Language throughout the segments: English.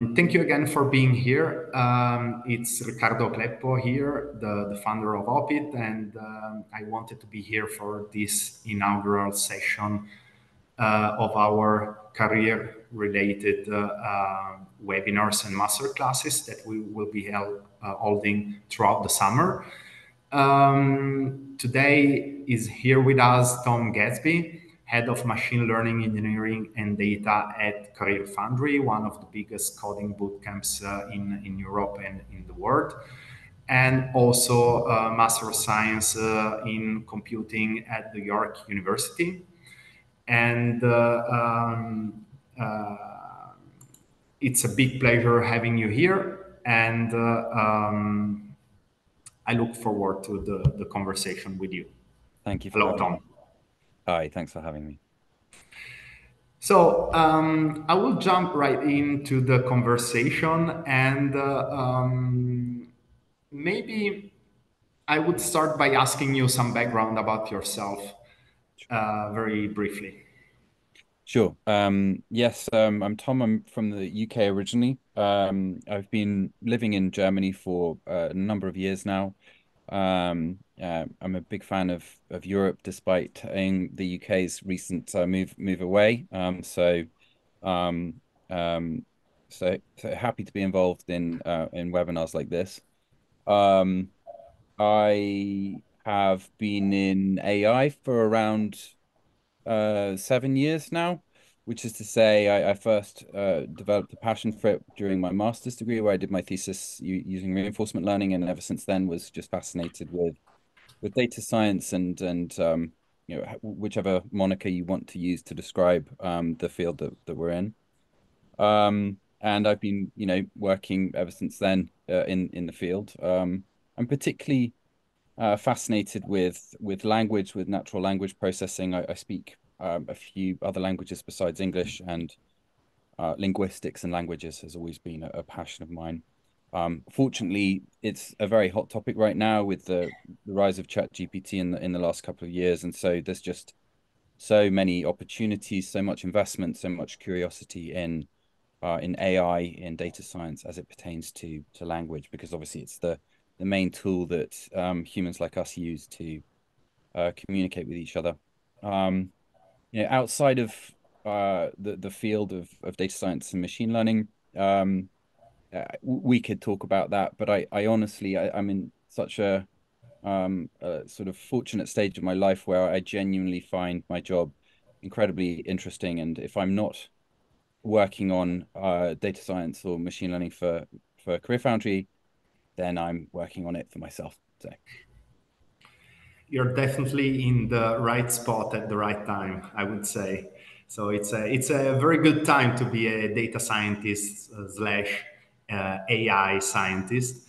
Thank you again for being here. It's Riccardo Ocleppo here, the founder of OPIT, and I wanted to be here for this inaugural session of our career-related webinars and masterclasses that we will be holding throughout the summer. Today is here with us Tom Gadsby, Head of Machine Learning Engineering and Data at CareerFoundry, one of the biggest coding bootcamps in Europe and in the world, and also Master of Science in Computing at the York University. And it's a big pleasure having you here. And I look forward to the conversation with you. Thank you for Hello, having Tom. me. Hi, thanks for having me. So I will jump right into the conversation, and maybe I would start by asking you some background about yourself, very briefly. Sure. Yes, I'm Tom. I'm from the UK originally. I've been living in Germany for a number of years now. I'm a big fan of Europe, despite the UK's recent move away. Um, um, so happy to be involved in webinars like this. Um, I have been in AI for around 7 years now, which is to say I first developed a passion for it during my master's degree, where I did my thesis using reinforcement learning, and ever since then was just fascinated with data science and whichever moniker you want to use to describe the field that we're in. And I've been working ever since then in the field. I'm particularly fascinated with language, with natural language processing. I speak a few other languages besides English, and linguistics and languages has always been a passion of mine. Fortunately, it's a very hot topic right now with the rise of ChatGPT in the last couple of years, and so there's just so many opportunities, so much investment, so much curiosity in AI, in data science as it pertains to language, because obviously it's the main tool that humans like us use to communicate with each other. Um, Outside of the field of data science and machine learning, we could talk about that, but I honestly I'm in such a sort of fortunate stage of my life where I genuinely find my job incredibly interesting, and if I'm not working on data science or machine learning for CareerFoundry, then I'm working on it for myself. So You're definitely in the right spot at the right time, I would say. So it's a very good time to be a data scientist slash AI scientist.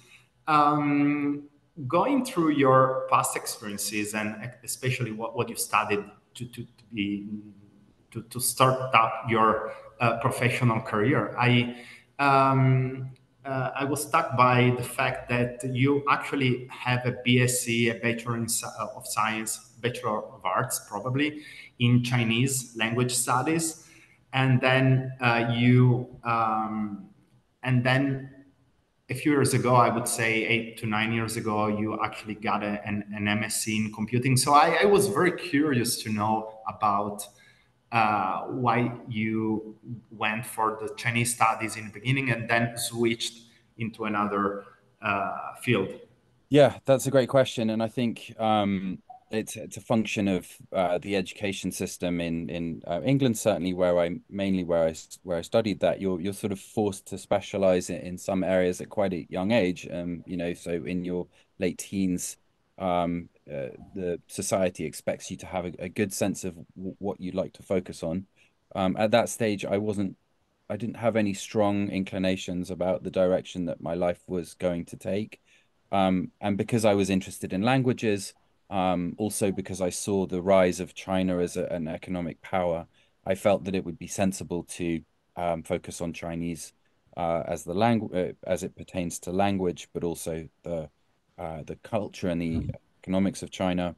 Um, Going through your past experiences and especially what you've studied to be to start up your professional career, I was struck by the fact that you actually have a BSc, a Bachelor of Science, Bachelor of Arts, probably in Chinese language studies, and then and then a few years ago, I would say 8 to 9 years ago, you actually got an MSc in computing. So I was very curious to know about why you went for the Chinese studies in the beginning and then switched into another field. yeah, that's a great question, and I think it's a function of the education system in England, certainly where I mainly where I studied that. You're sort of forced to specialize in some areas at quite a young age. So in your late teens, the society expects you to have a good sense of what you'd like to focus on. At that stage, I didn't have any strong inclinations about the direction that my life was going to take. And because I was interested in languages, also because I saw the rise of China as an economic power, I felt that it would be sensible to focus on Chinese as the language as it pertains to language, but also the culture and the economics of China.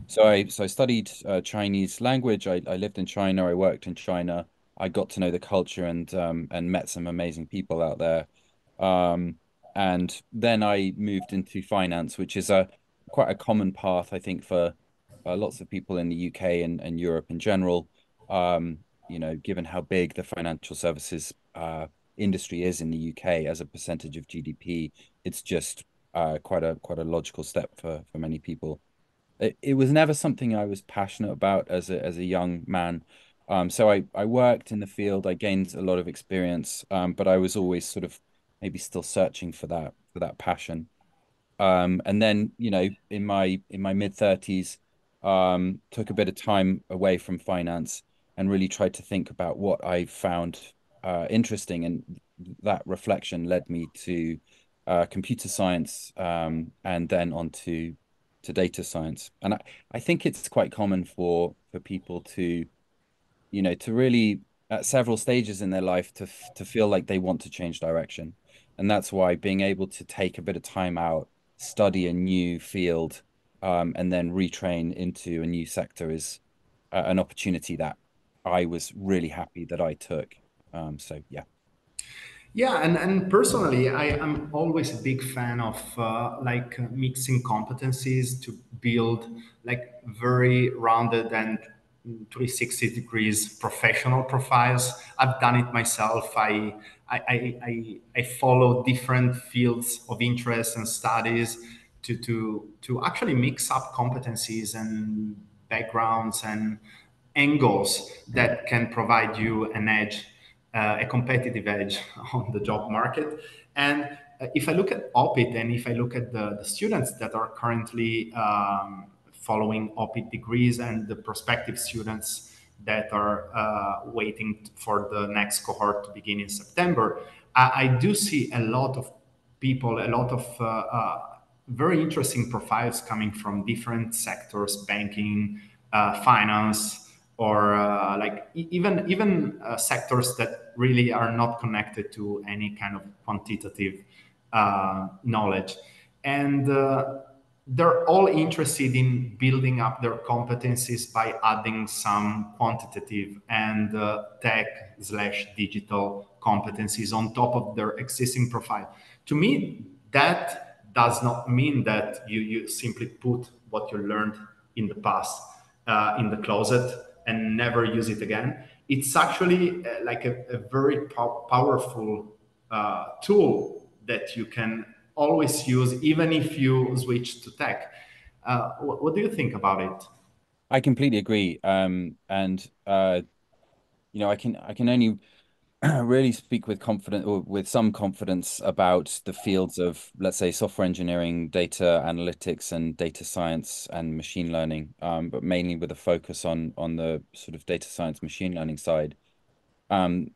So I studied Chinese language. I lived in China. I worked in China. I got to know the culture and met some amazing people out there. Um, and then I moved into finance, which is a quite a common path, I think, for lots of people in the UK and Europe in general. Given how big the financial services industry is in the UK as a percentage of GDP, it's just quite a logical step for many people. It was never something I was passionate about as a young man. So I worked in the field, I gained a lot of experience, but I was always sort of maybe still searching for that passion. And then, in my mid-30s, took a bit of time away from finance and really tried to think about what I found interesting. And that reflection led me to computer science, and then on to data science. And I think it's quite common for people to really at several stages in their life to feel like they want to change direction. And that's why being able to take a bit of time out, study a new field, and then retrain into a new sector is an opportunity that I was really happy that I took. So yeah. Yeah, and personally, I am always a big fan of mixing competencies to build like very rounded and 360 degrees professional profiles. I've done it myself. I follow different fields of interest and studies to actually mix up competencies and backgrounds and angles that can provide you an edge, a competitive edge on the job market. And if I look at OPIT and if I look at the students that are currently following OPIT degrees and the prospective students that are waiting for the next cohort to begin in September, I do see a lot of people, a lot of very interesting profiles coming from different sectors, banking, finance, or even sectors that really are not connected to any kind of quantitative knowledge, and they're all interested in building up their competencies by adding some quantitative and tech slash digital competencies on top of their existing profile. To me, that does not mean that you simply put what you learned in the past in the closet and never use it again. It's actually like a very powerful tool that you can always use, even if you switch to tech. What do you think about it? I completely agree. And I can only really speak with confidence or with some confidence about the fields of, let's say, software engineering, data analytics, and data science and machine learning, but mainly with a focus on the sort of data science machine learning side. Um,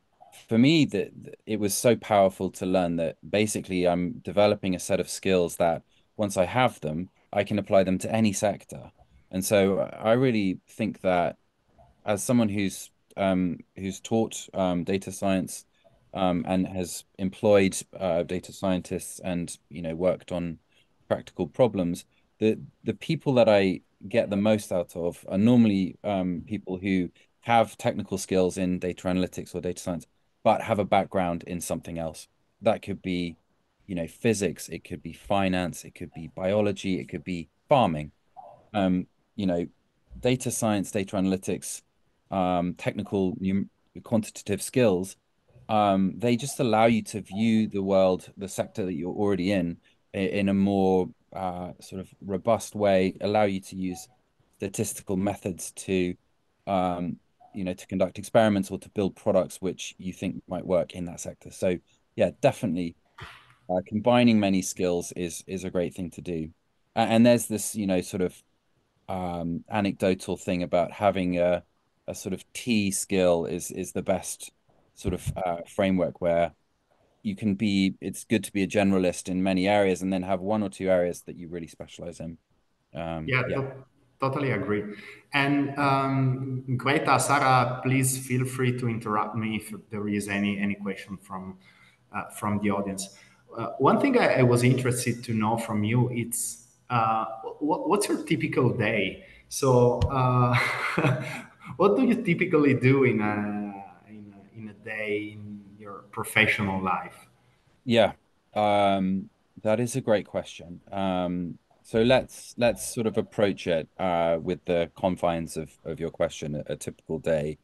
for me, that it was so powerful to learn that basically I'm developing a set of skills that once I have them, I can apply them to any sector. And so I really think that as someone who's taught data science and has employed data scientists and worked on practical problems, the people that I get the most out of are normally people who have technical skills in data analytics or data science, but have a background in something else. That could be, physics, it could be finance, it could be biology, it could be farming. um, you know, Data science, data analytics, technical, quantitative skills, they just allow you to view the world, the sector that you're already in a more sort of robust way, allow you to use statistical methods um, to conduct experiments or to build products which you think might work in that sector. So, yeah, definitely, combining many skills is a great thing to do. And there's this, sort of anecdotal thing about having a sort of T skill is the best sort of framework where it's good to be a generalist in many areas and then have one or two areas that you really specialize in. Yeah, Yeah. totally agree. And Greta, Sarah, please feel free to interrupt me if there is any question from the audience. One thing I was interested to know from you it's what's your typical day? So, what do you typically do day in your professional life? Yeah, that is a great question. So let's sort of approach it with the confines of your question, a typical day.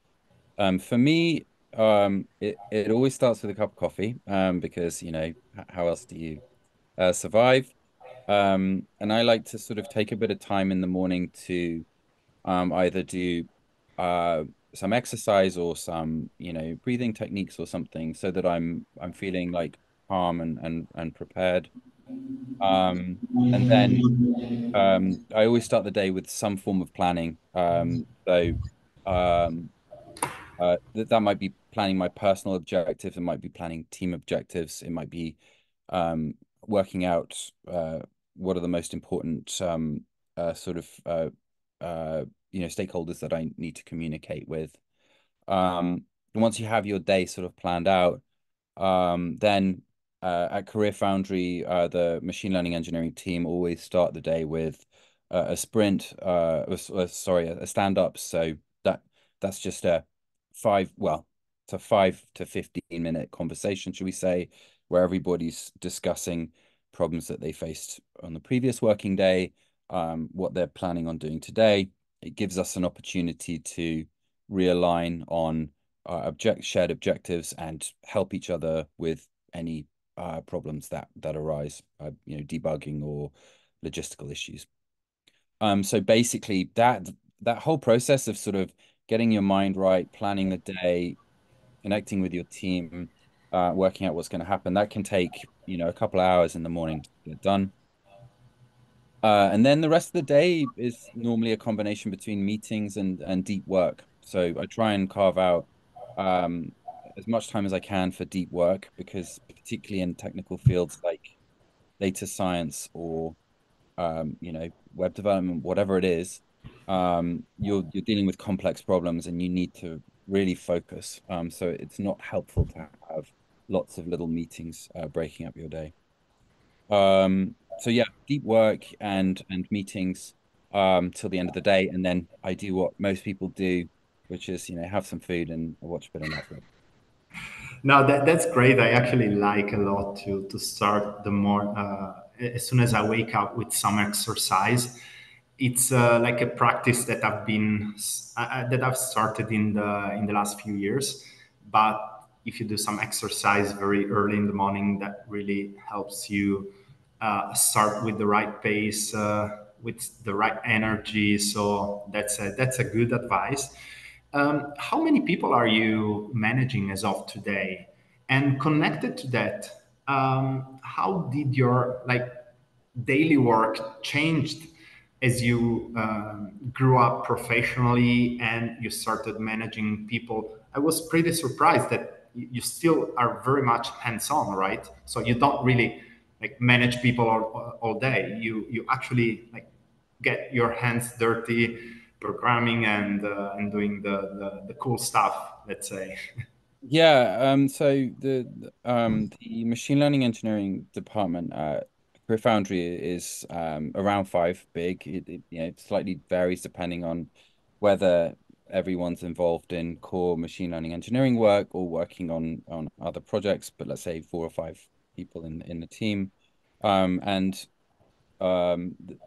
For me, it always starts with a cup of coffee, because how else do you survive? And I like to sort of take a bit of time in the morning to either do uh, some exercise or some, breathing techniques or something, so that I'm feeling like calm and prepared. And then I always start the day with some form of planning. So um, that might be planning my personal objectives. It might be planning team objectives. It might be um, working out what are the most important sort of stakeholders that I need to communicate with. And once you have your day sort of planned out, then at CareerFoundry, the machine learning engineering team always start the day with a sprint, sorry, a stand up. So that that's just a it's a 5 to 15 minute conversation, should we say, where everybody's discussing problems that they faced on the previous working day, what they're planning on doing today. It gives us an opportunity to realign on shared objectives and help each other with any problems that arise, debugging or logistical issues. So basically, that whole process of sort of getting your mind right, planning the day, connecting with your team, working out what's going to happen, that can take a couple of hours in the morning to get done. And then the rest of the day is normally a combination between meetings and deep work. So I try and carve out um, as much time as I can for deep work, because particularly in technical fields like data science or web development, whatever it is, you're dealing with complex problems and you need to really focus. So it's not helpful to have lots of little meetings breaking up your day. So yeah, deep work and meetings till the end of the day, and then I do what most people do, which is have some food and watch a bit of Netflix. No, that's great. I actually like a lot to start the more as soon as I wake up with some exercise. It's like a practice that that I've started in the last few years. But if you do some exercise very early in the morning, that really helps you start with the right pace, with the right energy. So that's a good advice. How many people are you managing as of today? And connected to that, how did your daily work changed as you grew up professionally and you started managing people? I was pretty surprised that you still are very much hands-on, right? So you don't really manage people all day. You actually get your hands dirty programming and doing the cool stuff, let's say. Yeah, so the machine learning engineering department at CareerFoundry is around five big. It slightly varies depending on whether everyone's involved in core machine learning engineering work or working on other projects, but let's say 4 or 5 people in the team. And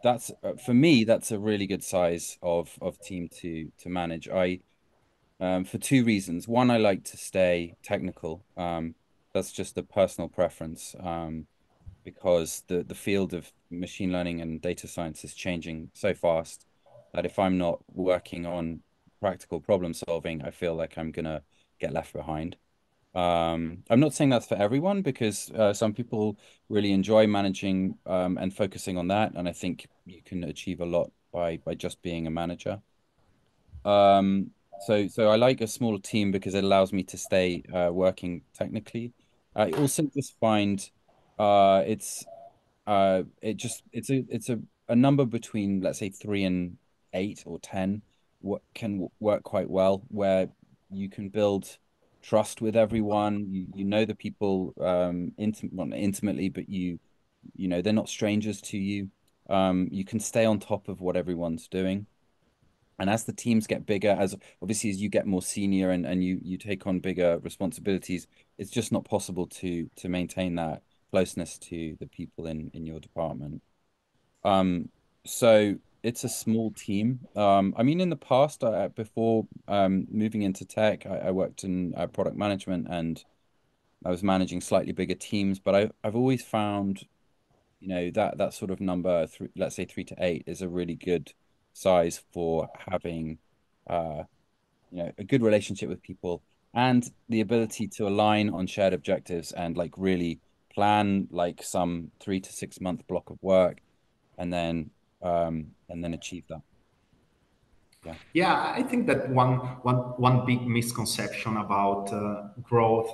that's for me, that's a really good size of team to manage. I For two reasons. One, I like to stay technical. That's just a personal preference, because the field of machine learning and data science is changing so fast that if I'm not working on practical problem solving, I feel like I'm gonna get left behind. I'm not saying that's for everyone, because some people really enjoy managing and focusing on that, and I think you can achieve a lot by just being a manager. So I like a smaller team because it allows me to stay working technically. I also just find it's it's a number between, let's say, 3 and 8 or 10, what can work quite well, where you can build trust with everyone. You know the people well, not intimately, but they're not strangers to you. You can stay on top of what everyone's doing. And as the teams get bigger, as obviously as you get more senior and you take on bigger responsibilities, it's just not possible to maintain that closeness to the people in your department. Um, so it's a small team. I mean, in the past, before moving into tech, I worked in product management and I was managing slightly bigger teams, but I've always found, that sort of number, three, let's say 3 to 8, is a really good size for having uh, a good relationship with people and the ability to align on shared objectives and like really plan like some 3 to 6 month block of work and then achieve that. Yeah, Yeah, I think that one big misconception about growth,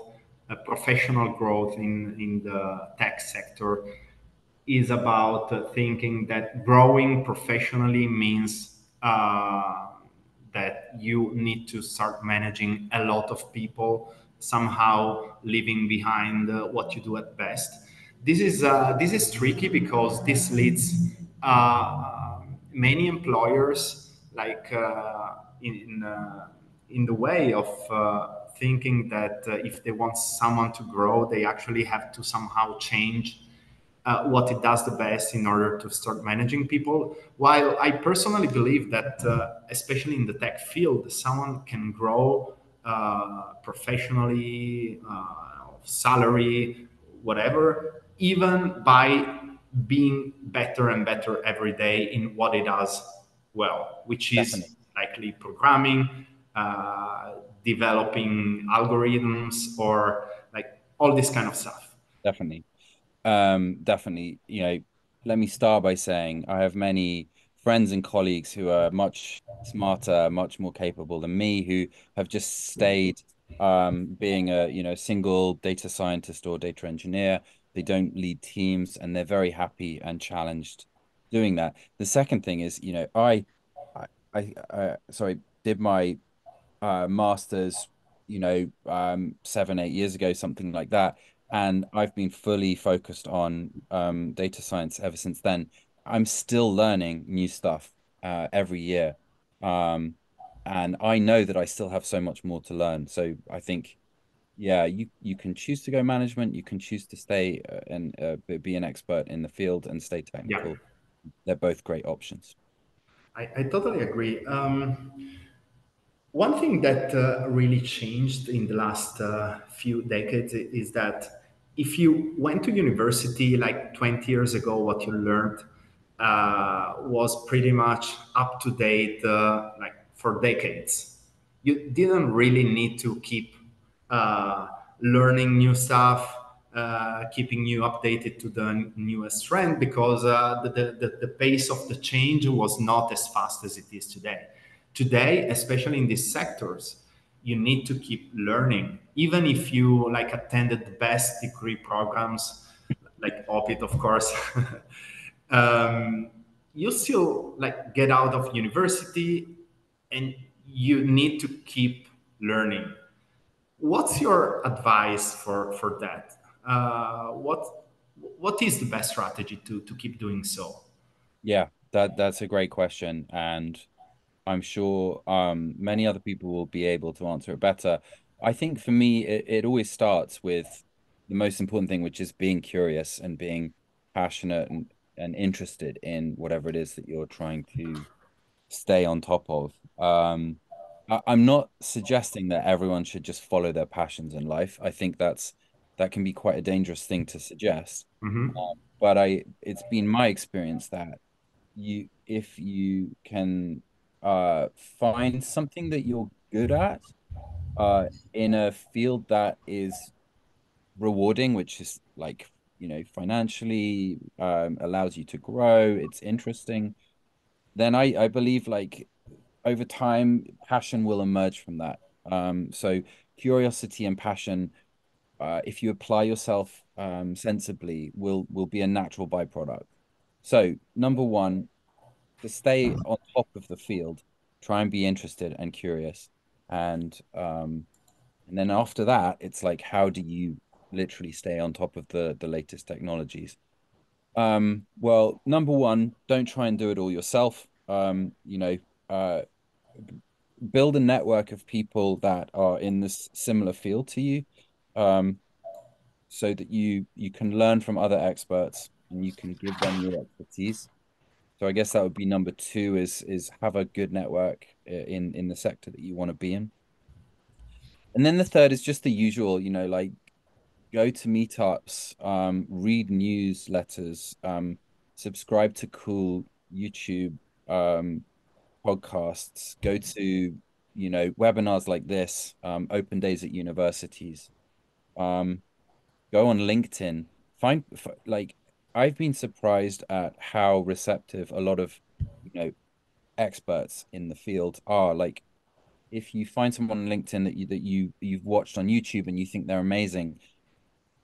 professional growth in the tech sector is about thinking that growing professionally means that you need to start managing a lot of people, somehow leaving behind what you do at best. This is tricky because this leads many employers like in the way of thinking that if they want someone to grow, they actually have to somehow change what it does the best in order to start managing people. While I personally believe that, especially in the tech field, someone can grow professionally, salary, whatever, even by being better and better every day in what it does well, which definitely, is likely programming, developing algorithms, or like all this kind of stuff. definitely. Definitely, let me start by saying I have many friends and colleagues who are much smarter, much more capable than me, who have just stayed being a, single data scientist or data engineer. They don't lead teams and they're very happy and challenged doing that. The second thing is, sorry, did my master's, 7, 8 years ago, something like that. And I've been fully focused on data science ever since then. I'm still learning new stuff every year. Um, and I know that I still have so much more to learn. So I think, yeah, you can choose to go management, you can choose to stay and be an expert in the field and stay Yeah. technical. They're both great options. I totally agree. One thing that really changed in the last few decades is that if you went to university like 20 years ago, what you learned was pretty much up to date, like for decades. You didn't really need to keep uh, learning new stuff, keeping you updated to the newest trend because the pace of the change was not as fast as it is today. Today, especially in these sectors, you need to keep learning, even if you like attended the best degree programs, like OPIT, of course. um, you still like get out of university and you need to keep learning. What's your advice for that? What is the best strategy to keep doing so? Yeah, that's a great question. And I'm sure many other people will be able to answer it better. I think for me, it always starts with the most important thing, which is being curious and being passionate and interested in whatever it is that you're trying to stay on top of. I'm not suggesting that everyone should just follow their passions in life. I think that can be quite a dangerous thing to suggest. But it's been my experience that if you can find something that you're good at in a field that is rewarding, which is like, financially allows you to grow, it's interesting, then I believe like over time passion will emerge from that. So curiosity and passion, if you apply yourself sensibly, will be a natural byproduct. So number one, to stay on top of the field, try and be interested and curious. And then after that, it's like, how do you literally stay on top of the latest technologies? Well, number one, don't try and do it all yourself. Uh, build a network of people that are in this similar field to you, um, so that you can learn from other experts and you can give them your expertise. So I guess that would be number two is have a good network in the sector that you want to be in. And then the third is just the usual, like go to meetups, read newsletters, subscribe to cool YouTube um, podcasts, go to, webinars like this, open days at universities, um, go on LinkedIn, like I've been surprised at how receptive a lot of, experts in the field are. Like if you find someone on LinkedIn that you've watched on YouTube and you think they're amazing,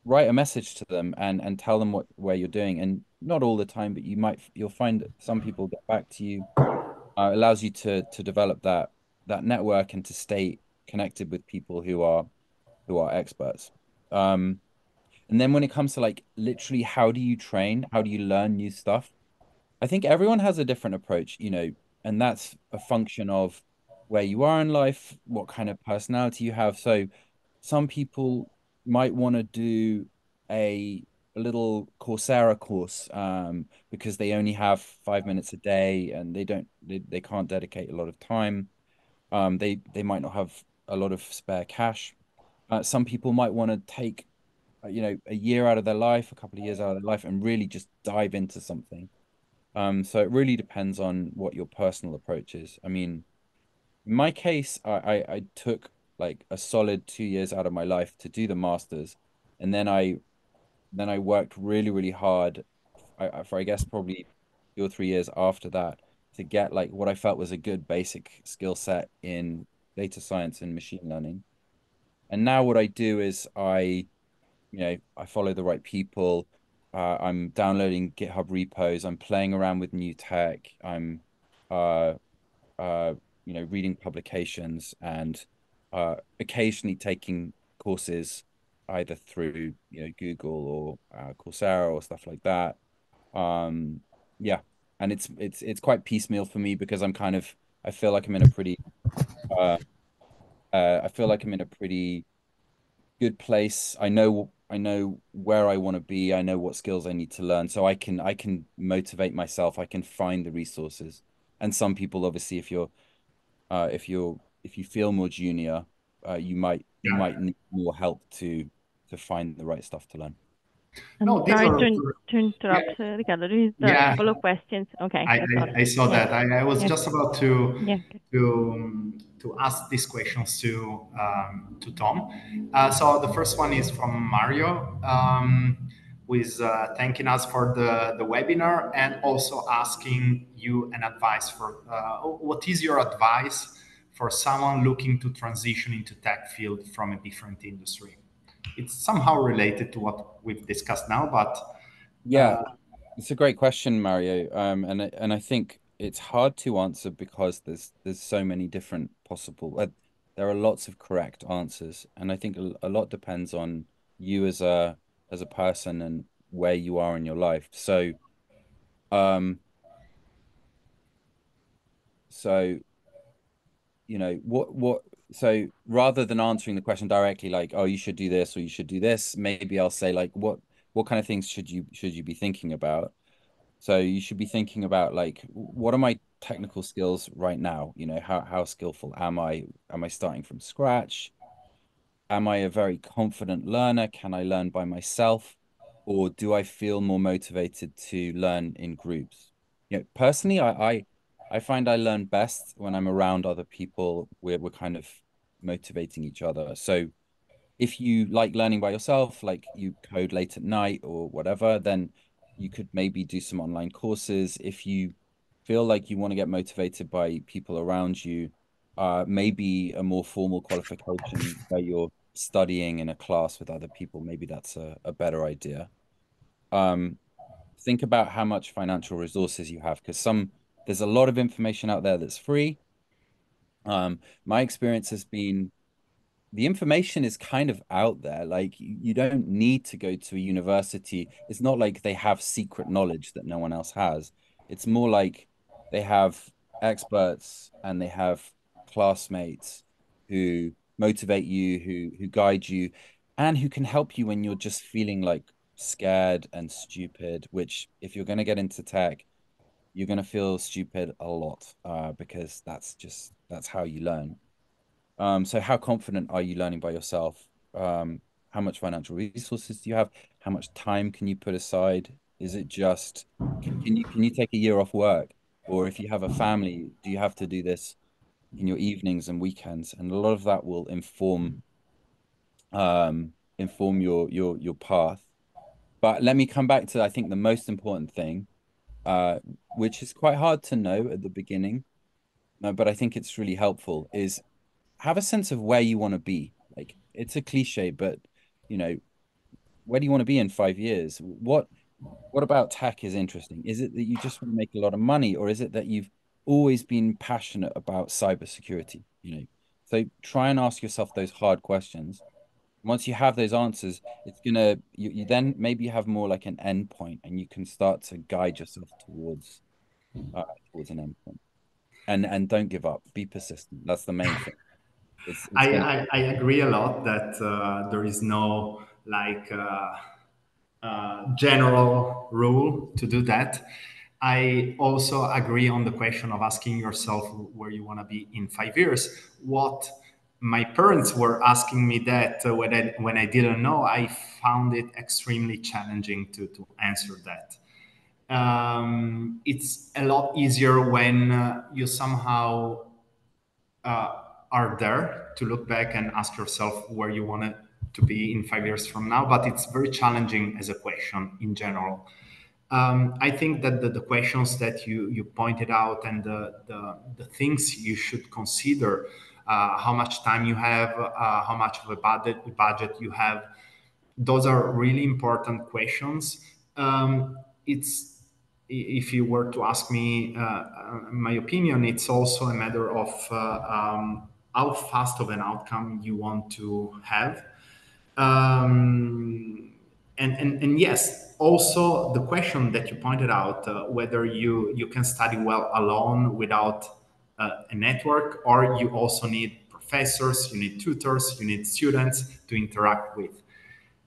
write a message to them and tell them where you're doing. And not all the time, but you'll find that some people get back to you. Allows you to develop that network and to stay connected with people who are experts. Um, and then when it comes to like literally how do you train, how do you learn new stuff? I think everyone has a different approach, and that's a function of where you are in life, what kind of personality you have. So some people might want to do a, a little Coursera course because they only have 5 minutes a day and they can't dedicate a lot of time. They might not have a lot of spare cash. Some people might want to take a year out of their life, a couple of years out of their life, and really just dive into something. So it really depends on what your personal approach is. I mean, in my case, I took like a solid 2 years out of my life to do the masters, and then I worked really, really hard for I guess probably 2 or 3 years after that to get like what I felt was a good basic skill set in data science and machine learning. And now what I do is I follow the right people. I'm downloading GitHub repos. I'm playing around with new tech. I'm, uh, uh, reading publications and occasionally taking courses either through, Google or Coursera or stuff like that. Um, yeah, and it's quite piecemeal for me because I feel like I'm in a pretty uh, I feel like I'm in a pretty good place. I know where I want to be. I know what skills I need to learn. So I can motivate myself. I can find the resources. And some people, obviously, if you feel more junior, you Yeah. might need more help to find the right stuff to learn. I'm No, these sorry are to yeah, interrupt, Riccardo. There is a yeah. couple of questions. Okay, I, I thought. I saw Yeah, that. I was yeah, just about to yeah. Okay. to ask these questions to Tom. So the first one is from Mario, who is thanking us for the webinar and also asking you an advice for what is your advice for someone looking to transition into tech field from a different industry? It's somehow related to what we've discussed now, but Yeah, it's a great question, Mario. And I think it's hard to answer because there's so many different possible. There are lots of correct answers, and I think a lot depends on you as a person and where you are in your life. Um, so what. So rather than answering the question directly, like, oh, you should do this or you should do this, maybe I'll say like, what kind of things should you be thinking about? So you should be thinking about like, what are my technical skills right now? How skillful am I? Am I starting from scratch? Am I a very confident learner? Can I learn by myself? Or do I feel more motivated to learn in groups? Personally, I find I learn best when I'm around other people. We're kind of motivating each other. So if you like learning by yourself, like you code late at night or whatever, then you could maybe do some online courses. If you feel like you want to get motivated by people around you, maybe a more formal qualification where you're studying in a class with other people, maybe that's a better idea. Um, think about how much financial resources you have, because there's a lot of information out there that's free. My experience has been the information is kind of out there. Like you don't need to go to a university. It's not like they have secret knowledge that no one else has. It's more like they have experts and they have classmates who motivate you, who guide you, and who can help you when you're just feeling like scared and stupid, which if you're going to get into tech, you're going to feel stupid a lot because that's how you learn. So how confident are you learning by yourself? How much financial resources do you have? How much time can you put aside? Is it just can you take a year off work? Or if you have a family, do you have to do this in your evenings and weekends? And a lot of that will inform your path. But let me come back to I think the most important thing, uh, which is quite hard to know at the beginning, but I think it's really helpful, is have a sense of where you want to be. Like it's a cliche, but you know, where do you want to be in 5 years? What about tech is interesting? Is it that you just want to make a lot of money, or is it that you've always been passionate about cybersecurity? So try and ask yourself those hard questions. Once you have those answers, it's gonna you then maybe have more like an end point, and you can start to guide yourself towards an end point. And don't give up. Be persistent. That's the main thing. It's I, gonna I agree a lot that there is no like general rule to do that. I also agree on the question of asking yourself where you want to be in 5 years. What my parents were asking me that when I didn't know, I found it extremely challenging to answer that. It's a lot easier when you somehow are there to look back and ask yourself where you want it to be in 5 years from now. But it's very challenging as a question in general. I think that the questions that you pointed out and the things you should consider, how much time you have, how much of a budget you have, those are really important questions. It's if you were to ask me my opinion, it's also a matter of how fast of an outcome you want to have. Um, and yes, also the question that you pointed out, whether you can study well alone without a network, or you also need professors, you need tutors, you need students to interact with.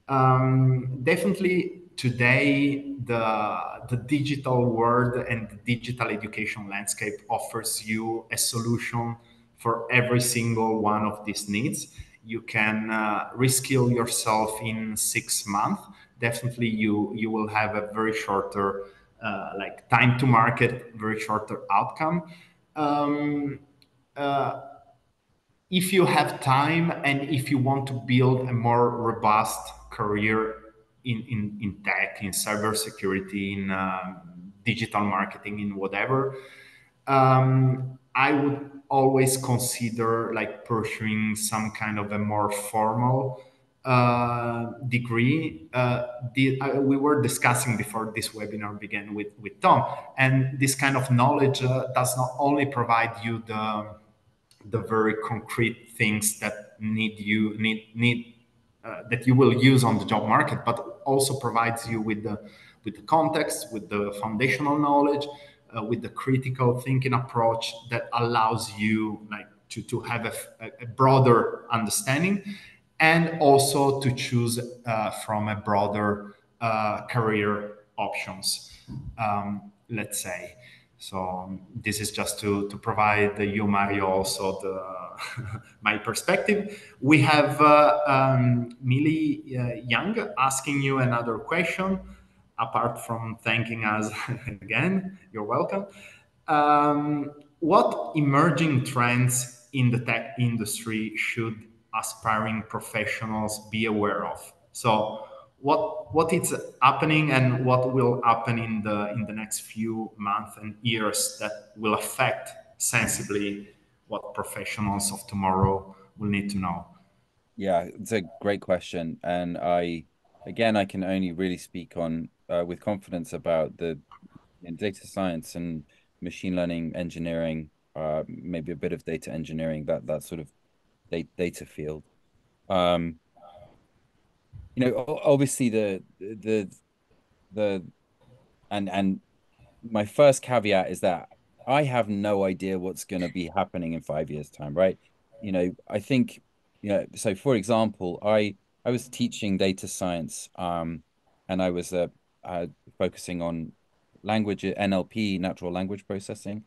Definitely today, the digital world and the digital education landscape offers you a solution for every single one of these needs. You can reskill yourself in 6 months. Definitely, you will have a very shorter like time to market, very shorter outcome. Um, uh, if you have time and if you want to build a more robust career in tech, in cybersecurity, in digital marketing, in whatever, I would always consider like pursuing some kind of a more formal degree. We were discussing before this webinar began with Tom, and this kind of knowledge does not only provide you the very concrete things that need that you will use on the job market, but also provides you with the context, with the foundational knowledge, with the critical thinking approach that allows you like to have a broader understanding, and also to choose from a broader career options, let's say. So this is just to provide you, Mario, also my perspective. We have Millie Young asking you another question. Apart from thanking us again, you're welcome. What emerging trends in the tech industry should aspiring professionals be aware of? So what is happening and what will happen in the next few months and years that will affect sensibly what professionals of tomorrow will need to know? Yeah, it's a great question, and I can only really speak on with confidence about the data science and machine learning engineering, maybe a bit of data engineering, that sort of data field. Um, Obviously the and my first caveat is that I have no idea what's going to be happening in 5 years' time, right? I think, so for example, I was teaching data science, and I was focusing on language, NLP, natural language processing,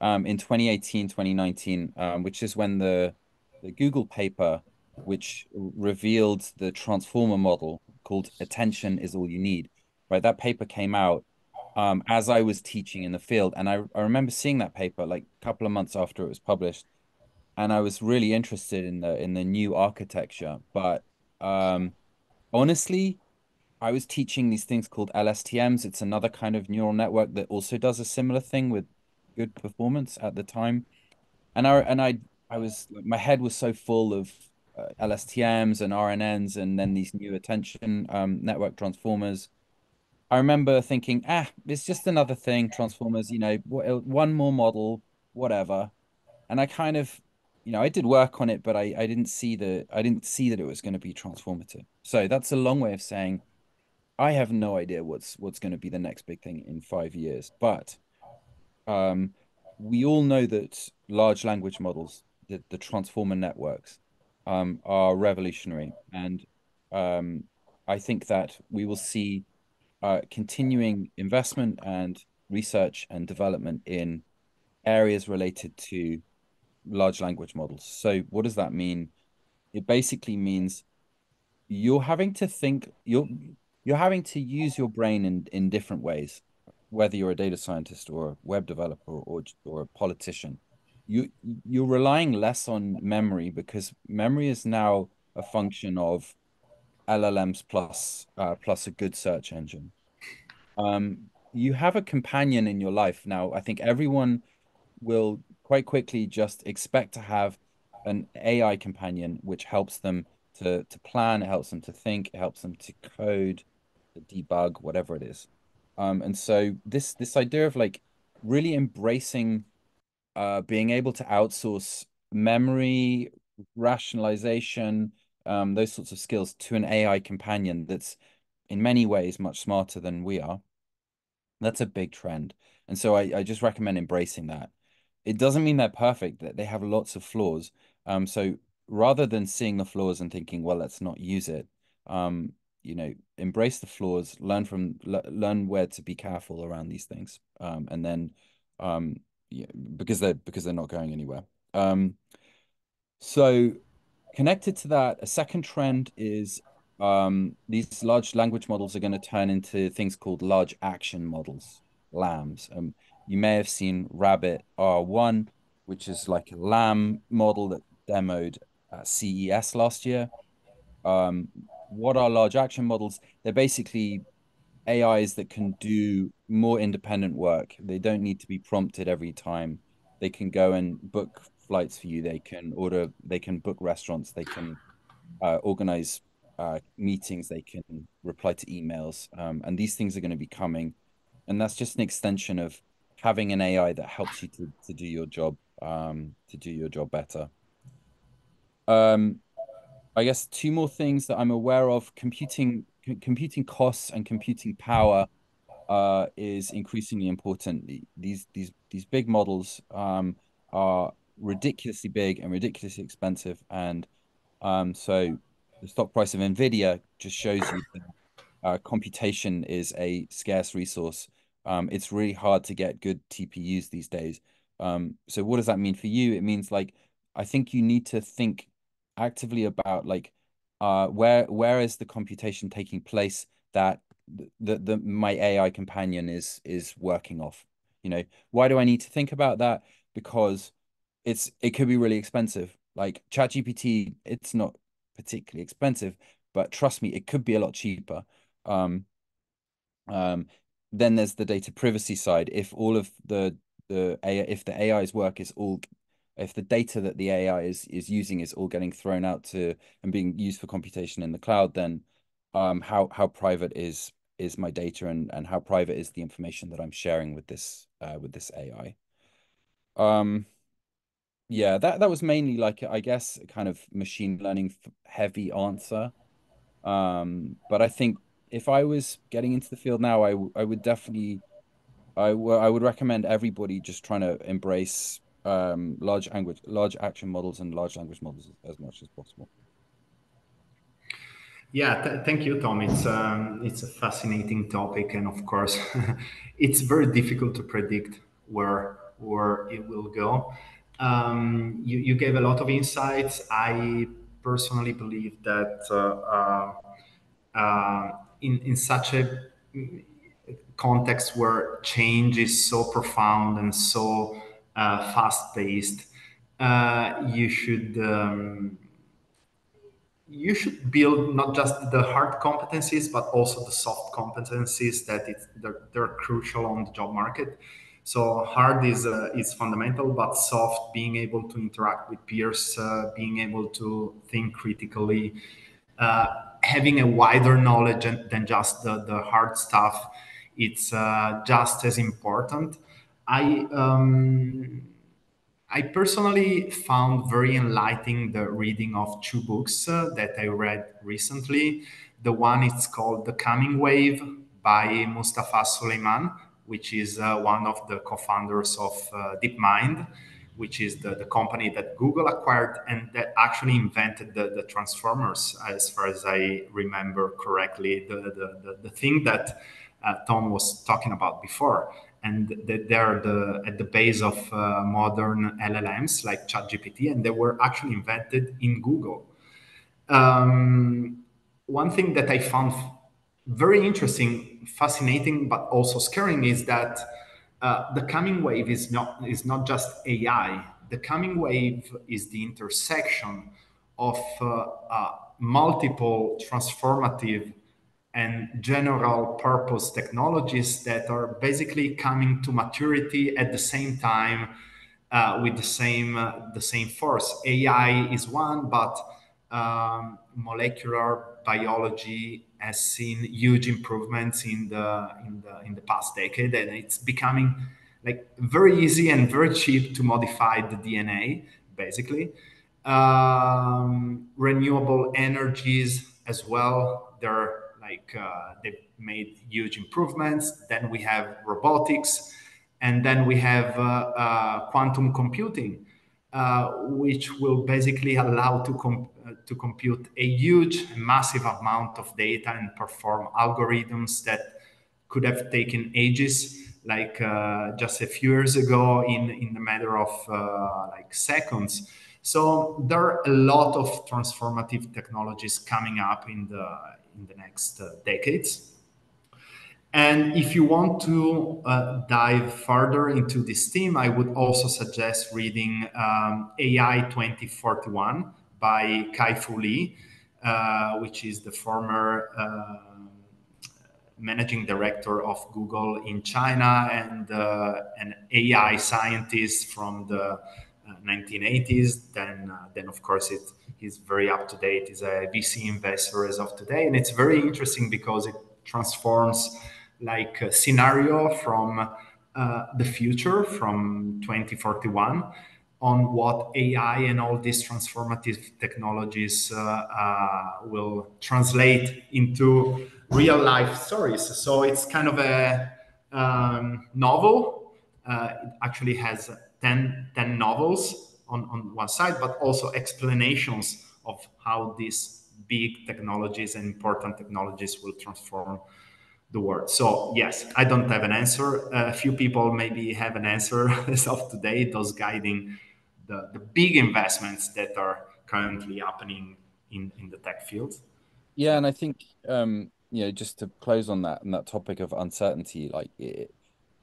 in 2018, 2019, which is when the Google paper, which revealed the transformer model called Attention is All You Need, right? That paper came out as I was teaching in the field. And I remember seeing that paper like a couple of months after it was published. And I was really interested in the new architecture. But honestly, I was teaching these things called LSTMs. It's another kind of neural network that also does a similar thing with good performance at the time. And I was my head was so full of LSTMs and RNNs and then these new attention network transformers. I remember thinking, it's just another thing, Transformers, one more model, whatever. And I kind of, I did work on it, but I didn't see that it was going to be transformative. So that's a long way of saying I have no idea what's going to be the next big thing in 5 years. But um, we all know that large language models, the transformer networks, are revolutionary. And I think that we will see continuing investment and research and development in areas related to large language models. So what does that mean? It basically means you're having to think, you're having to use your brain in different ways, whether you're a data scientist or a web developer or a politician. You you're relying less on memory because memory is now a function of LLMs plus a good search engine. You have a companion in your life now. I think everyone will quite quickly just expect to have an AI companion, which helps them to plan, it helps them to think, it helps them to code, to debug, whatever it is. And so this idea of like really embracing being able to outsource memory, rationalization, those sorts of skills to an AI companion that's in many ways much smarter than we are. That's a big trend. And so I just recommend embracing that. It doesn't mean they're perfect, that they have lots of flaws. So rather than seeing the flaws and thinking, well, let's not use it, embrace the flaws, learn where to be careful around these things. And then yeah, because they're not going anywhere. So connected to that, a second trend is these large language models are going to turn into things called large action models, LAMs. You may have seen Rabbit R1, which is like a LAM model that demoed at CES last year. What are large action models? They're basically AIs that can do more independent work. They don't need to be prompted every time. They can go and book flights for you. They can book restaurants. They can organize meetings. They can reply to emails. And these things are going to be coming. And that's just an extension of having an AI that helps you to do your job, to do your job better. Um, I guess two more things that I'm aware of: computing costs and computing power is increasingly important. These big models are ridiculously big and ridiculously expensive, and so the stock price of Nvidia just shows you that computation is a scarce resource. It's really hard to get good TPUs these days. So what does that mean for you? It means like I think you need to think actively about like where is the computation taking place that the my AI companion is working off. Why do I need to think about that? Because it could be really expensive. Like ChatGPT, it's not particularly expensive, but trust me, it could be a lot cheaper. Um, um, then there's the data privacy side. If all of the AI, if the AI's work is all, if the data that the AI is using is all getting thrown out to and being used for computation in the cloud, then how private is my data and how private is the information that I'm sharing with this AI? Um, yeah, that was mainly like I guess a kind of machine learning heavy answer. But I think if I was getting into the field now, I would definitely I would recommend everybody just trying to embrace large action models and large language models as much as possible. Yeah, thank you, Tom. It's a fascinating topic, and of course, it's very difficult to predict where it will go. You gave a lot of insights. I personally believe that in such a context where change is so profound and so fast paced, you should. You should build not just the hard competencies but also the soft competencies they're crucial on the job market. So hard is fundamental, but soft, being able to interact with peers, being able to think critically, having a wider knowledge than just the hard stuff, it's just as important. I personally found very enlightening the reading of two books that I read recently. The one is called The Coming Wave by Mustafa Suleiman, which is one of the co-founders of DeepMind, which is the company that Google acquired and that actually invented the transformers, as far as I remember correctly, the thing that Tom was talking about before. And they're at the base of modern LLMs like ChatGPT, and they were actually invented in Google. Um, One thing that I found very interesting, fascinating, but also scaring is that the coming wave is not just AI. The coming wave is the intersection of multiple transformative and general purpose technologies that are basically coming to maturity at the same time, with the same force. AI is one, but molecular biology has seen huge improvements in the past decade, and it's becoming like very easy and very cheap to modify the DNA, basically. Renewable energies as well. They've made huge improvements. Then we have robotics, and then we have quantum computing, which will basically allow to compute a huge, massive amount of data and perform algorithms that could have taken ages, like just a few years ago, in a matter of like seconds. So there are a lot of transformative technologies coming up in the next decades. And if you want to dive further into this theme, I would also suggest reading AI 2041 by Kai-Fu Lee, which is the former managing director of Google in China and an AI scientist from the 1980s. Then of course, he's very up to date. He's a VC investor as of today, and it's very interesting because it transforms like a scenario from the future, from 2041, on what AI and all these transformative technologies will translate into real life stories. So it's kind of a novel. It actually has 10 novels on one side, but also explanations of how these big technologies and important technologies will transform the world. So yes, I don't have an answer. A few people maybe have an answer as of today, those guiding the big investments that are currently happening in the tech field. Yeah, and I think just to close on that topic of uncertainty, like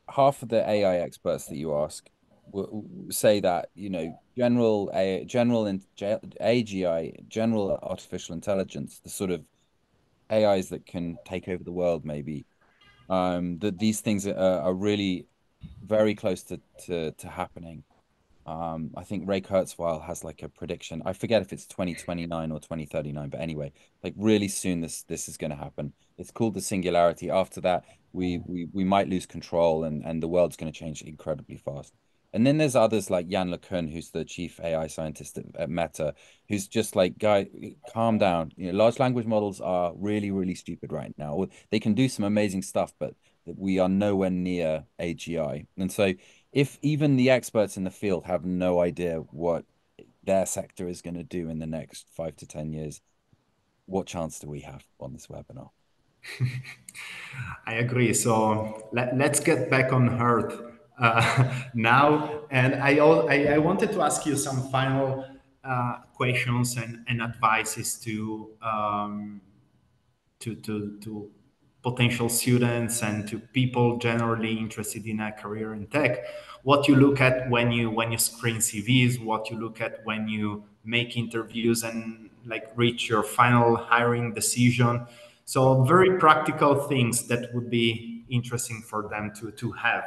half of the AI experts that you ask will say that general AI, AGI, general artificial intelligence, the sort of AIs that can take over the world, maybe that these things are really very close to happening. I think Ray Kurzweil has like a prediction. I forget if it's 2029 or 2039, but anyway, like really soon this is going to happen. It's called the singularity. After that, we might lose control and the world's going to change incredibly fast. And then there's others like Jan LeCun, who's the chief AI scientist at Meta, who's just like, guy, calm down. Large language models are really, really stupid right now. They can do some amazing stuff, but we are nowhere near AGI. And so if even the experts in the field have no idea what their sector is going to do in the next 5 to 10 years, what chance do we have on this webinar? I agree. So let's get back on Earth now. And I wanted to ask you some final questions and advices to potential students and to people generally interested in a career in tech. What you look at when you screen CVs, what you look at when you make interviews and like reach your final hiring decision. So very practical things that would be interesting for them to have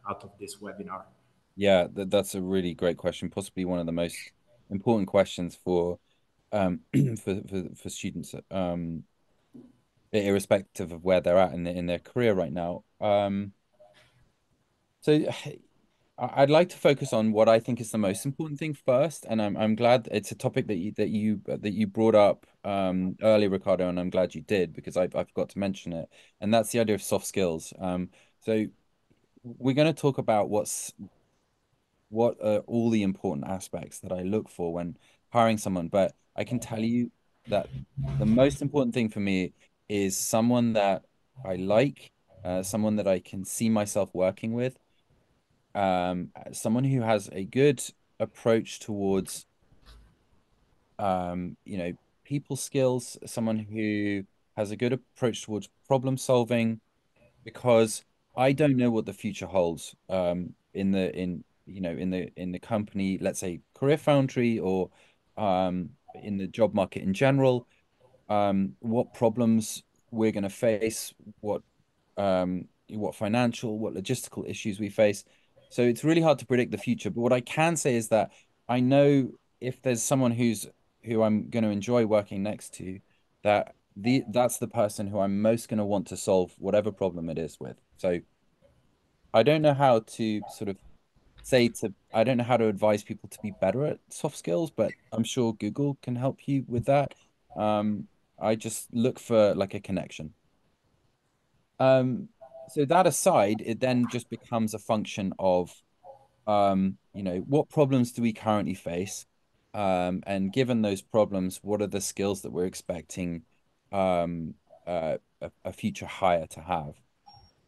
out of this webinar. Yeah, that's a really great question. Possibly one of the most important questions for for students, irrespective of where they're at in their career right now. So I'd like to focus on what I think is the most important thing first, and I'm glad it's a topic that you brought up earlier, Riccardo, and I'm glad you did because I forgot to mention it, and that's the idea of soft skills. So we're going to talk about what are all the important aspects that I look for when hiring someone, but I can tell you that the most important thing for me is someone that I like, someone that I can see myself working with, someone who has a good approach towards people skills, someone who has a good approach towards problem solving, because I don't know what the future holds in the company, let's say CareerFoundry, or in the job market in general, what problems we're going to face, what financial, what logistical issues we face. So it's really hard to predict the future. But what I can say is that I know if there's someone who I'm going to enjoy working next to, that's the person who I'm most going to want to solve whatever problem it is with. So I don't know how to sort of I don't know how to advise people to be better at soft skills, but I'm sure Google can help you with that. I just look for like a connection. Um, so that aside, it then just becomes a function of, what problems do we currently face? And given those problems, what are the skills that we're expecting um, a future hire to have?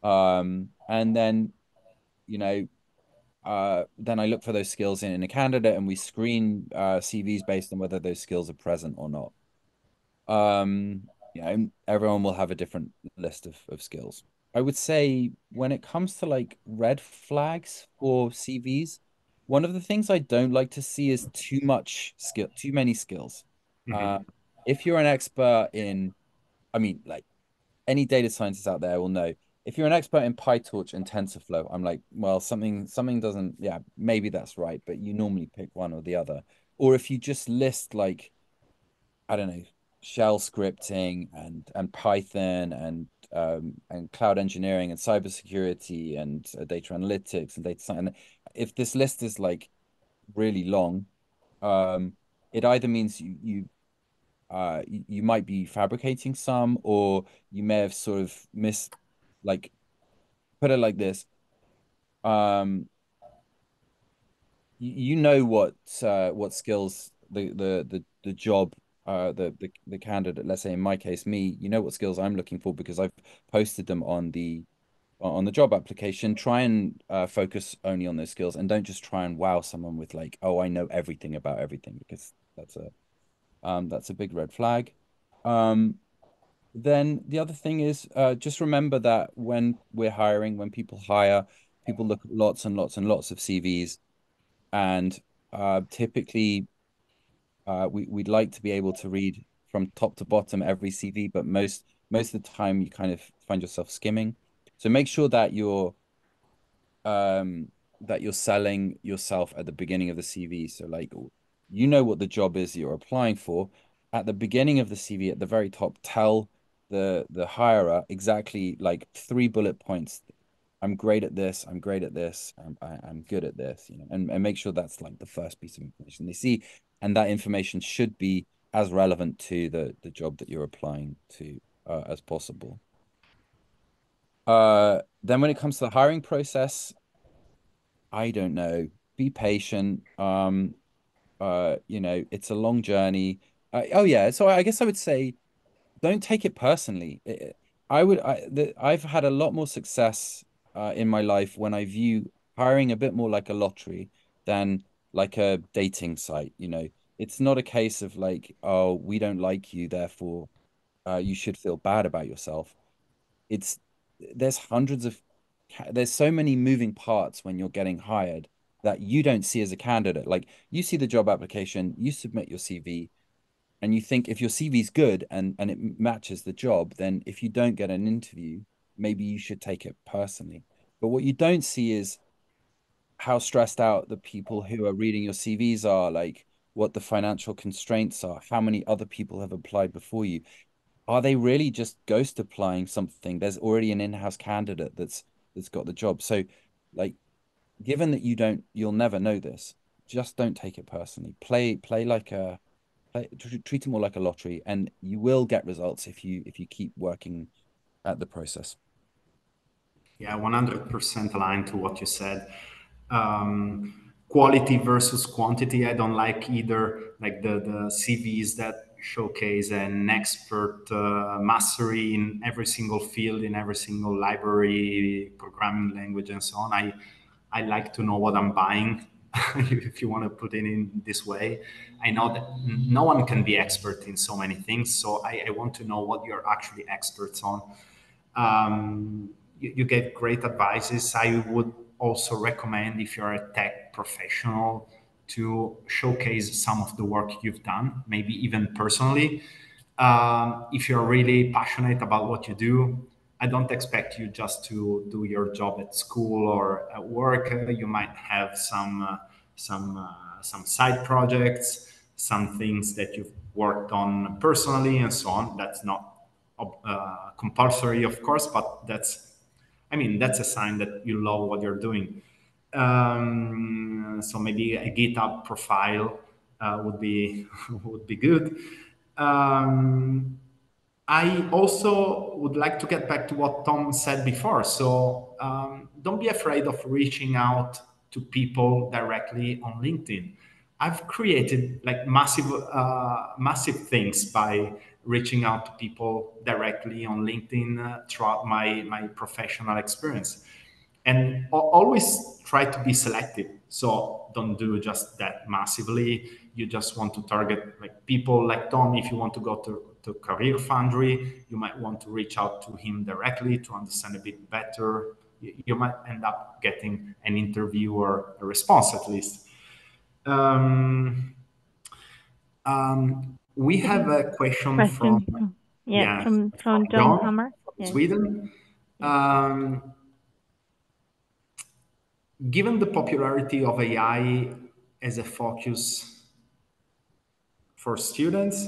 And then, you know, then I look for those skills in a candidate, and we screen CVs based on whether those skills are present or not. Everyone will have a different list of skills. I would say when it comes to like red flags for CVs, one of the things I don't like to see is too many skills. Uh, Mhm. if you're an expert in, I mean, like any data scientist out there will know, if you're an expert in PyTorch and TensorFlow, I'm like, well, something doesn't, yeah, maybe that's right, but you normally pick one or the other. Or if you just list like, I don't know, shell scripting and Python and cloud engineering and cybersecurity and data analytics and data science. And if this list is like really long, um, it either means you might be fabricating some, or you may have sort of like put it like this. Um, you know what skills the job the candidate, let's say in my case me, you know what skills I'm looking for because I've posted them on the job application. Try and focus only on those skills, and don't just try and wow someone with like, oh, I know everything about everything, because that's a big red flag. um then the other thing is, just remember that when people hire, people look at lots and lots and lots of CVs, and typically we'd like to be able to read from top to bottom every CV, but most of the time you kind of find yourself skimming. So make sure um, that you're selling yourself at the beginning of the CV. So like, you know what the job is you're applying for. At the beginning of the CV, at the very top, tell the hirer exactly like 3 bullet points. I'm great at this. I'm great at this. I'm good at this, and make sure that's like the first piece of information they see. And that information should be as relevant to the job that you're applying to as possible. Then when it comes to the hiring process, I don't know. Be patient. It's a long journey. Oh yeah, so I guess I would say don't take it personally. I've had a lot more success in my life when I view hiring a bit more like a lottery than like a dating site. It's not a case of like, oh, we don't like you, therefore you should feel bad about yourself. It's there's hundreds of there's so many moving parts when you're getting hired that you don't see as a candidate. Like you see the job application, you submit your CV, and you think if your CV is good and it matches the job, then if you don't get an interview, maybe you should take it personally. But what you don't see is how stressed out the people who are reading your CVs are, like what the financial constraints are, how many other people have applied before you. Are they really just ghost applying something? There's already an in-house candidate that's got the job. So, like, given that you'll never know this, just don't take it personally. Treat it more like a lottery, and you will get results if you keep working at the process. Yeah, 100% aligned to what you said. Quality versus quantity. I don't like either, like the CVs that showcase an expert mastery in every single field, in every single library, programming language, and so on. I like to know what I'm buying, if you want to put it in this way. I know that no one can be expert in so many things, so I want to know what you're actually experts on. You get great advices. I would also recommend, if you're a tech professional, to showcase some of the work you've done, maybe even personally. If you're really passionate about what you do, I don't expect you just to do your job at school or at work. You might have some side projects, some things that you've worked on personally, and so on. That's not compulsory, of course, but that's a sign that you love what you're doing. So maybe a GitHub profile would be would be good. Um, I also would like to get back to what Tom said before. So don't be afraid of reaching out to people directly on LinkedIn. I've created like massive things by reaching out to people directly on LinkedIn throughout my professional experience, and always try to be selective. So don't do just that massively. You just want to target like people like Tom. If you want to go to CareerFoundry, you might want to reach out to him directly to understand a bit better. You might end up getting an interview or a response at least. We have a question from yeah, from John John Hammer. from Yes. Sweden. Given the popularity of AI as a focus for students,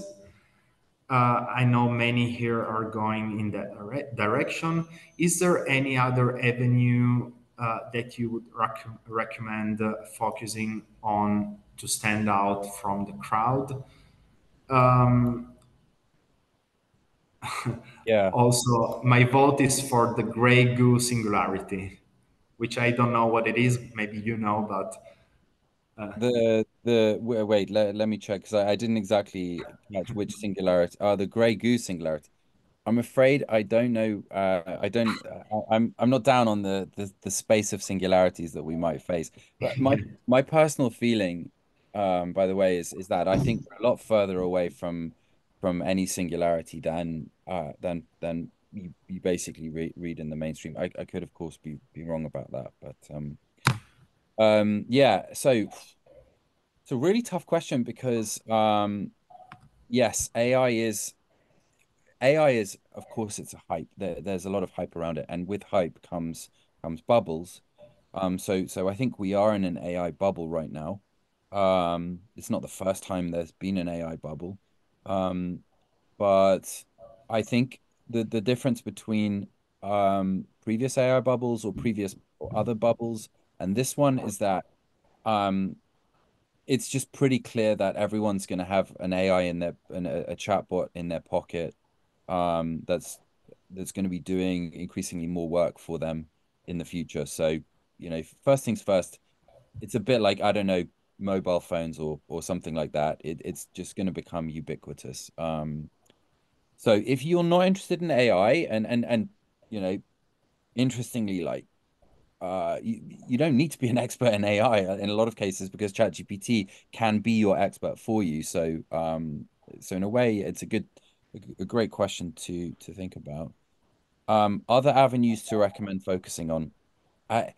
I know many here are going in that direction. Is there any other avenue that you would recommend focusing on to stand out from the crowd? Um, Yeah. Also, my vote is for the gray goo singularity, which I don't know what it is. Maybe you know, but Wait, let me check because I didn't exactly catch which singularity. The gray goose singularity. I'm afraid I don't know. I don't. I'm not down on the space of singularities that we might face. But my personal feeling, by the way, is that I think we're a lot further away from any singularity than you basically read in the mainstream. I could of course be wrong about that, but yeah. So it's a really tough question because yes, AI is, of course, it's a hype. There's a lot of hype around it, and with hype comes bubbles. So I think we are in an AI bubble right now. It's not the first time there's been an AI bubble. Um, but I think the difference between previous AI bubbles or other bubbles. And this one is that it's just pretty clear that everyone's going to have an AI in their a chatbot in their pocket that's going to be doing increasingly more work for them in the future. So, first things first, it's a bit like, I don't know, mobile phones or something like that. It's just going to become ubiquitous. So if you're not interested in AI and you know, interestingly, like you don't need to be an expert in AI in a lot of cases because ChatGPT can be your expert for you. So in a way, it's a great question to think about. Other avenues to recommend focusing on. I,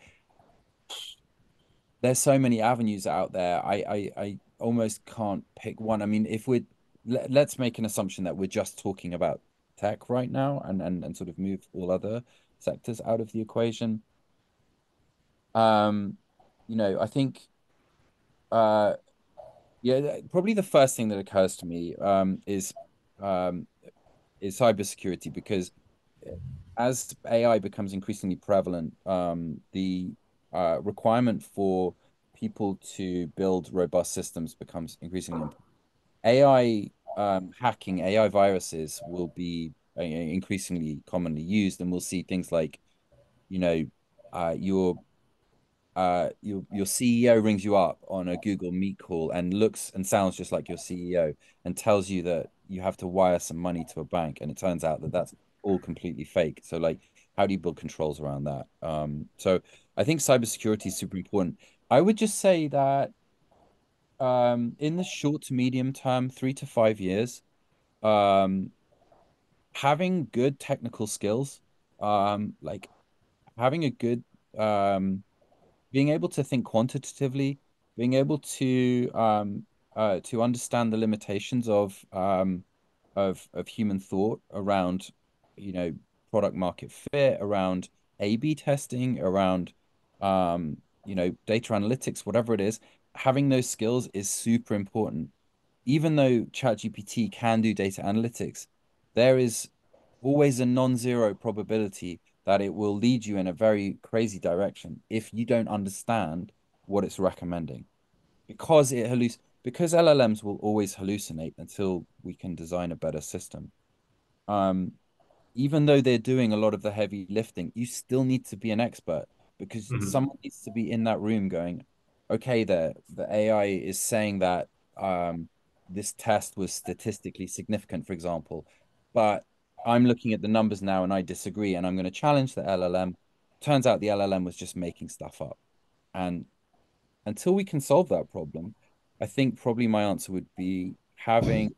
there's so many avenues out there. I almost can't pick one. I mean, if let's make an assumption that we're just talking about tech right now and sort of move all other sectors out of the equation. Um, I think uh yeah, probably the first thing that occurs to me um is cybersecurity because as AI becomes increasingly prevalent, the requirement for people to build robust systems becomes increasingly important. AI hacking, AI viruses will be increasingly commonly used, and we'll see things like, you know, your your CEO rings you up on a Google Meet call and looks and sounds just like your CEO and tells you that you have to wire some money to a bank, and it turns out that that's all completely fake. So like, how do you build controls around that? So I think cybersecurity is super important. I would just say that in the short to medium term, 3 to 5 years, um, having good technical skills, like having a good being able to think quantitatively, being able to understand the limitations of human thought around, you know, product market fit, around A/B testing, around data analytics, whatever it is, having those skills is super important. Even though ChatGPT can do data analytics, there is always a non-zero probability that it will lead you in a very crazy direction if you don't understand what it's recommending. Because LLMs will always hallucinate until we can design a better system. Um, Even though they're doing a lot of the heavy lifting, you still need to be an expert because Mhm. someone needs to be in that room going, okay, the AI is saying that this test was statistically significant, for example, but I'm looking at the numbers now and I disagree and I'm going to challenge the LLM. Turns out the LLM was just making stuff up. And until we can solve that problem, I think probably my answer would be having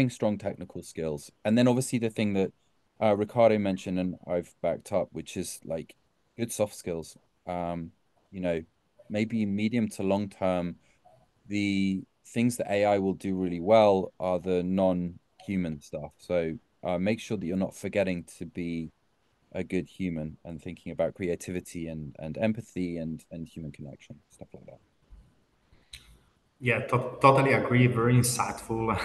strong technical skills. And then obviously the thing that Riccardo mentioned and I've backed up, which is like good soft skills. Um, you know, maybe medium to long term, the things that AI will do really well are the non-human stuff. So make sure that you're not forgetting to be a good human and thinking about creativity and empathy and human connection, stuff like that. Yeah, totally agree. Very insightful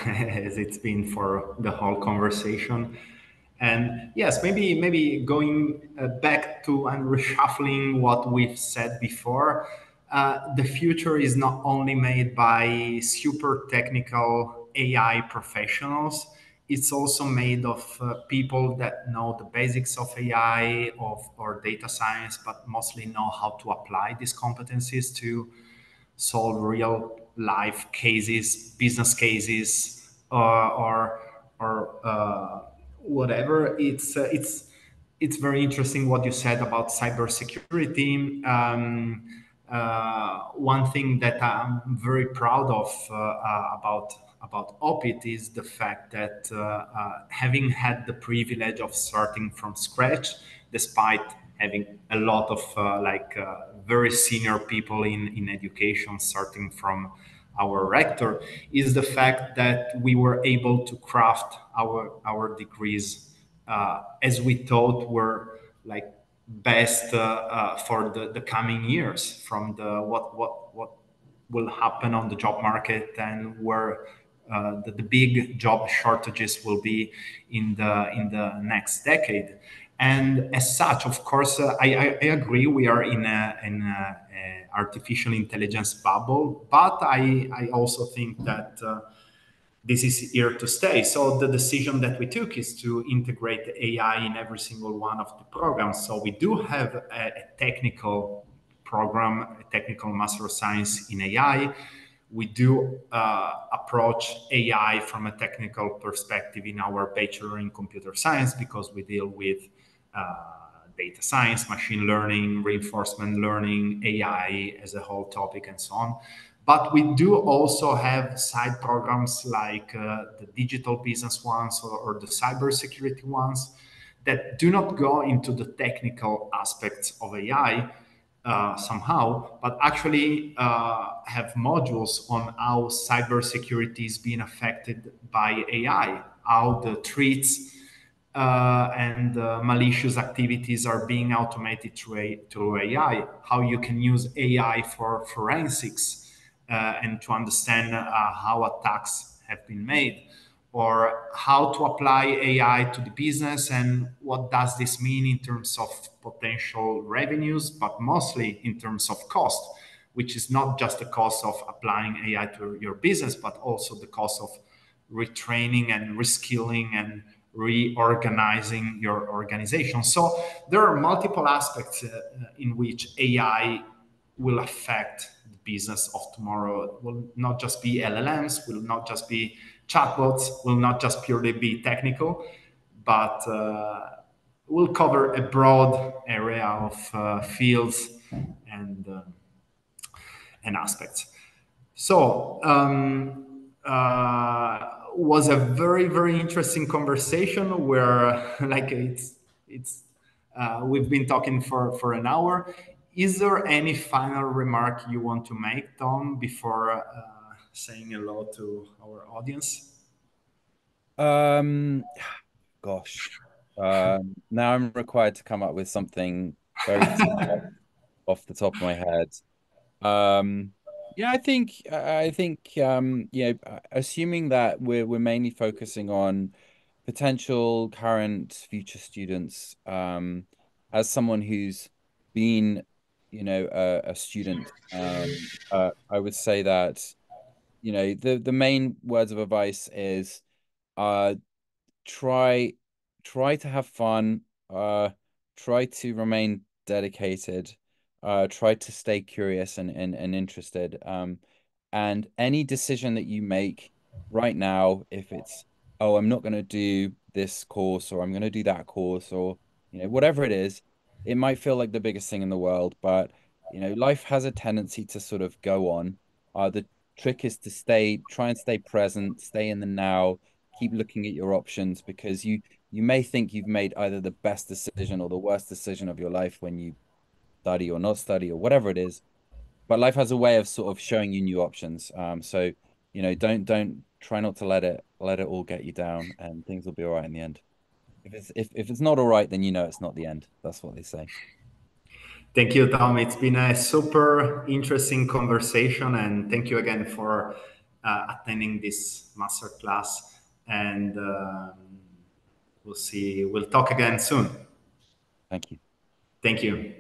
as it's been for the whole conversation. And yes, maybe going back to and reshuffling what we've said before. The future is not only made by super technical AI professionals. It's also made of people that know the basics of AI of or data science, but mostly know how to apply these competencies to solve real life cases, business cases, or whatever. It's very interesting what you said about cybersecurity. One thing that I'm very proud of about OPIT is the fact that having had the privilege of starting from scratch, despite having a lot of very senior people in education starting from our rector, is the fact that we were able to craft our degrees as we thought were like best for the coming years from the what will happen on the job market and where the big job shortages will be in the next decade. And as such, of course, I agree we are in a artificial intelligence bubble, but I also think that this is here to stay. So the decision that we took is to integrate AI in every single one of the programs. So we do have a technical program, a technical Master of Science in AI. We do approach AI from a technical perspective in our Bachelor in Computer Science because we deal with data science, machine learning, reinforcement learning, AI as a whole topic, and so on. But we do also have side programs like the digital business ones or the cybersecurity ones that do not go into the technical aspects of AI somehow, but actually have modules on how cybersecurity is being affected by AI, how the threats and malicious activities are being automated through AI, how you can use AI for forensics and to understand how attacks have been made, or how to apply AI to the business and what does this mean in terms of potential revenues, but mostly in terms of cost, which is not just the cost of applying AI to your business, but also the cost of retraining and reskilling and reorganizing your organization. So there are multiple aspects in which AI will affect the business of tomorrow. It will not just be LLMs, will not just be chatbots, will not just purely be technical, but will cover a broad area of fields and aspects. So was a very interesting conversation where like it's we've been talking for an hour. Is there any final remark you want to make, Tom, before saying hello to our audience? Gosh. Now I'm required to come up with something very off the top of my head. Yeah, I think assuming that we're mainly focusing on potential current future students, as someone who's been, a student, I would say that, the main words of advice is uh try try to have fun, try to remain dedicated, try to stay curious and interested. And any decision that you make right now, if it's, oh, I'm not going to do this course or I'm going to do that course, or whatever it is, it might feel like the biggest thing in the world, but life has a tendency to sort of go on. The trick is to try and stay present, stay in the now, keep looking at your options, because you may think you've made either the best decision or the worst decision of your life when you study or not study or whatever it is. But life has a way of sort of showing you new options. So don't try not to let it all get you down, and things will be all right in the end. If it's not all right, then it's not the end. That's what they say. Thank you, Tom. It's been a super interesting conversation, and thank you again for attending this masterclass. And we'll talk again soon. Thank you. Thank you.